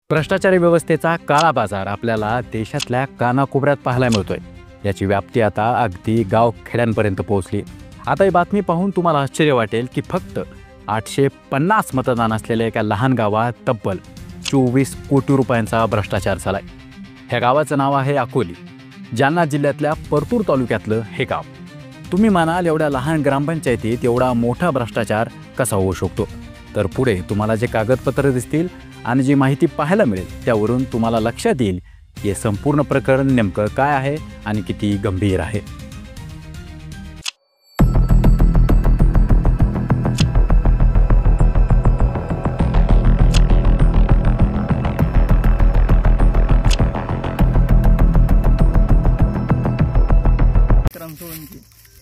भ्रष्टाचारी व्यवस्थेचा काळा बाजार आपल्याला देशातल्या कानाकोपऱ्यात पाहायला मिळतोय। याची व्याप्ती आता अगदी गाव खेड्यांपर्यंत पोहोचली। आता ही बातमी पाहून तुम्हाला आश्चर्य वाटेल की फक्त 850 मतदान असलेल्या एका लहान गावात तब्बल 24 कोटी रुपयांचा भ्रष्टाचार झालाय। ह्या गावाचं नाव आहे अकोली। जालना जिल्ह्यातल्या परतूर तालुक्यातलं हे गाव। तुम्ही म्हणाल एवढ्या लहान ग्रामपंचायतीत एवढा मोठा भ्रष्टाचार कसा होऊ शकतो? तर पुढे तुम्हाला जे कागदपत्र दिसतील आणि जी माहिती पाहायला मिळेल त्यावरून तुम्हाला लक्षात येईल की हे संपूर्ण प्रकरण नेमकं काय आहे आणि किती गंभीर आहे।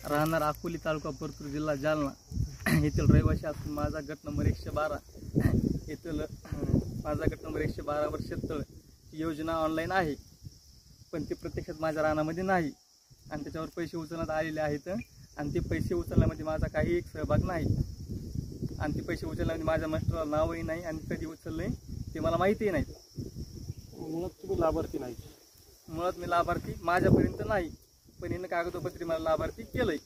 राहणार अकोली, तालुका परतूर, जिल्हा जालना येथील रहिवासी असून माझा गट नंबर 112 येथील माझा गट नंबर 112 वर शेततळ योजना ऑनलाईन आहे, पण ते प्रत्यक्षात माझ्या रानामध्ये नाही आणि त्याच्यावर पैसे उचलण्यात आलेले आहेत आणि ते पैसे उचलण्यामध्ये माझा काही एक सहभाग नाही आणि ते पैसे उचलण्यामध्ये माझ्या मास्टरला नावही नाही आणि कधी उचलले ते मला माहितीही नाही। मुळात तुम्ही लाभार्थी नाही? मुळात मी लाभार्थी माझ्यापर्यंत नाही, पण हिनं कागदपत्री मला लाभार्थी केलंय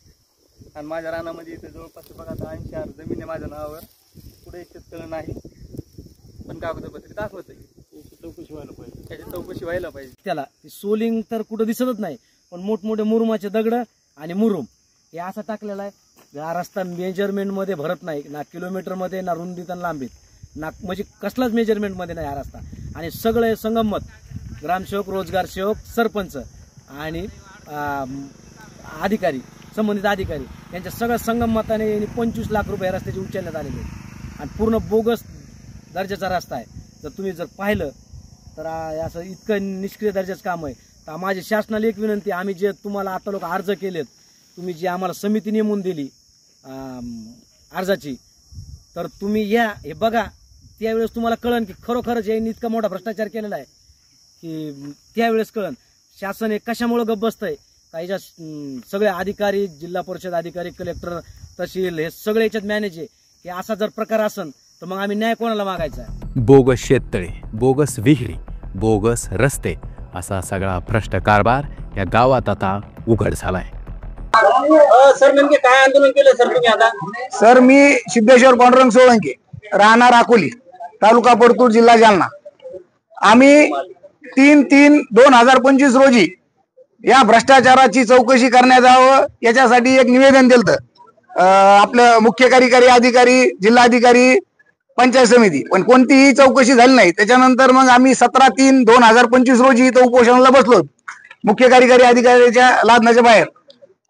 आणि माझ्या रानामध्ये इथं जवळपास बघा 80 आर जमीन आहे माझ्या नावावर, पुढे शेततळ नाही पण कागदपत्री दाखवत आहे। चौकशी व्हायला पाहिजे, त्याची चौकशी व्हायला पाहिजे। त्याला सोलिंग तर कुठं दिसतच नाही, पण मोठमोठे मुरुमाचे दगड आणि मुरुम हे असं टाकलेला आहे। हा रस्ता मेजरमेंट मध्ये भरत नाही, ना किलोमीटर मध्ये ना रुंदीत आणि लांबीत, ना म्हणजे कसलाच मेजरमेंट मध्ये नाही हा रस्ता। आणि सगळे संगमत ग्रामसेवक, रोजगार सेवक, सरपंच आणि अधिकारी, संबंधित अधिकारी यांच्या सगळ्या संगमताने 25 लाख रुपये रस्त्याचे उचलण्यात आलेले आणि पूर्ण बोगस दर्जाचा रस्ता आहे। जर तुम्ही पाहिलं तर असं इतकं निष्क्रिय दर्जाचं काम आहे। तर माझी शासनाला एक विनंती, आम्ही जे तुम्हाला आता लोक अर्ज केलेत, तुम्ही जी आम्हाला समिती नेमून दिली अर्जाची, तर तुम्ही या हे बघा, त्यावेळेस तुम्हाला कळन की खरोखरच यांनी इतका मोठा भ्रष्टाचार केलेला आहे की त्यावेळेस कळन शासन हे कशामुळे गप्प बसतंय। काही सगळे अधिकारी, जिल्हा परिषद अधिकारी, कलेक्टर, तहसील हे सगळे याच्यात मॅनेज आहे की असा जर प्रकार असन तर मग आम्ही न्याय कोणाला मागायचा? बोगस शेततळे, बोगस विहिरी, बोगस रस्ते असा सगळा भ्रष्ट कारभार या गावात आता उघड झालाय। सर नेमके काय आंदोलन केलं सर तुम्ही आता? सर मी सिद्धेश्वर पांडुरंग सोळंके, राहणार अकोली, तालुका परतूर, जिल्हा जालना। आम्ही 3/3/2025 रोजी या भ्रष्टाचाराची चौकशी करण्यात यावं याच्यासाठी एक निवेदन दिलं। आपलं मुख्य कार्यकारी अधिकारी, जिल्हाधिकारी, पंचायत समिती, पण कोणतीही चौकशी झाली नाही। त्याच्यानंतर मग आम्ही 17/3/2025 रोजी इथं उपोषणाला बसलो मुख्य कार्यकारी अधिकाऱ्याच्या लादण्याच्या बाहेर।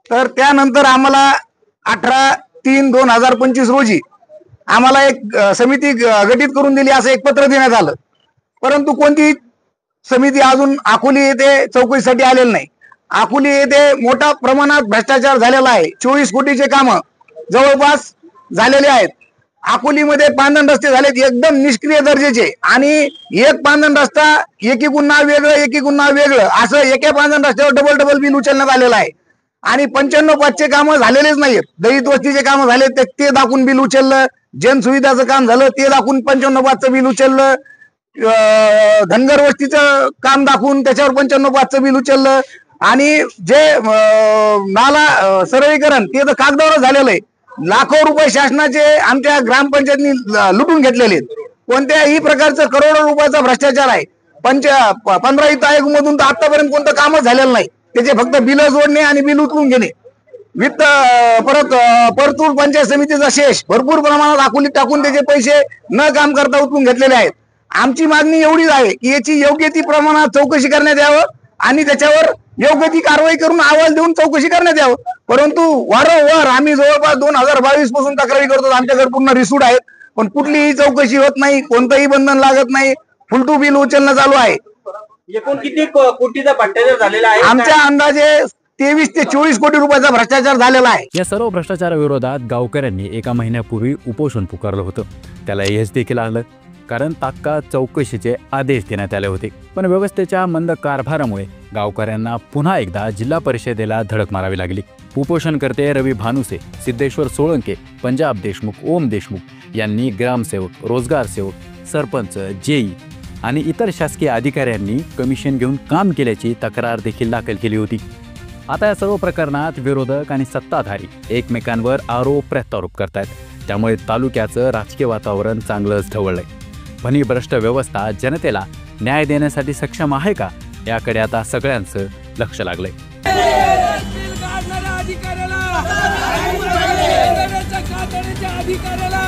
तर त्यानंतर आम्हाला 18/3/2025 रोजी आम्हाला एक समिती गठीत करून दिली असं एक पत्र देण्यात आलं, परंतु कोणतीही समिती अजून अकोली येथे चौकशीसाठी आलेली नाही। अकोली येथे मोठ्या प्रमाणात भ्रष्टाचार झालेला आहे। 24 कोटीचे काम जवळपास झालेले आहेत। अकोलीमध्ये पांधन रस्ते झालेत एकदम निष्क्रिय दर्जाचे आणि एक पांधन रस्ता एकीकडून नाव वेगळं, एकीकडून नाव वेगळं असं एका पांधन रस्त्यावर डबल बिल उचलण्यात आलेलं आहे। आणि 95/5चे कामं झालेलेच नाहीत। दलित वस्तीचे कामं झाले ते दाखवून बिल उचललं, जनसुविधाचं काम झालं ते दाखवून 95/5चं बिल उचललं, धनगर वस्तीचं काम दाखवून त्याच्यावर 95/5चं बिल उचललं आणि जे नाला सरळीकरण ते तर कागदावर झालेलं आहे। लाखो रुपये शासनाचे आमच्या ग्रामपंचायतनी लुटून घेतलेले आहेत। कोणत्याही प्रकारचं करोडो रुपयाचा भ्रष्टाचार आहे। 15 वित्त आयोग मधून तर आतापर्यंत कोणतं कामच झालेलं नाही। त्याचे फक्त बिल जोडणे आणि बिल उचलून घेणे। वित्त परत परतूर पंचायत समितीचा शेष भरपूर प्रमाणात अकोलीत टाकून त्याचे पैसे न काम करता उचलून घेतलेले आहेत। आमची मागणी एवढीच आहे की याची योग्य ती प्रमाणात चौकशी करण्यात यावं आणि त्याच्यावर योग्य ती कारवाई करून अहवाल देऊन चौकशी करण्यात यावं। परंतु वारंवार आम्ही जवळपास 2022 पासून तक्रारी करतो, आमच्याकडे पूर्ण रिसूट आहेत, पण कुठलीही चौकशी होत नाही, कोणतंही बंधन लागत नाही, फुलटू बिल उचलणं चालू आहे। एकूण किती कोटीचा भ्रष्टाचार झालेला आहे? आमच्या अंदाजे 23 ते 24 कोटी रुपयाचा भ्रष्टाचार झालेला आहे। या सर्व भ्रष्टाचाराविरोधात गावकऱ्यांनी एका महिन्यापूर्वी उपोषण पुकारलं होतं। त्याला यश देखील आलं, कारण तात्काळ चौकशीचे आदेश देण्यात आले होते। पण व्यवस्थेच्या मंद कारभारामुळे गावकऱ्यांना पुन्हा एकदा जिल्हा परिषदेला धडक मारावी लागली। उपोषणकर्ते रवी भानुसे, सिद्धेश्वर सोळंके, पंजाब देशमुख, ओम देशमुख यांनी ग्रामसेवक, रोजगार सेवक, सरपंच, जेई आणि इतर शासकीय अधिकाऱ्यांनी कमिशन घेऊन काम केल्याची तक्रार देखील दाखल केली होती. आता या सर्व प्रकरणात विरोधक आणि सत्ताधारी एकमेकांवर आरोप प्रत्यारोप करतायत. त्यामुळे तालुक्याचं राजकीय वातावरण चांगलंच ढवळलंय. पण ही भ्रष्ट व्यवस्था जनतेला न्याय देण्यासाठी सक्षम आहे का, याकडे आता सगळ्यांचं लक्ष लागलंय. अधिकाऱ्याला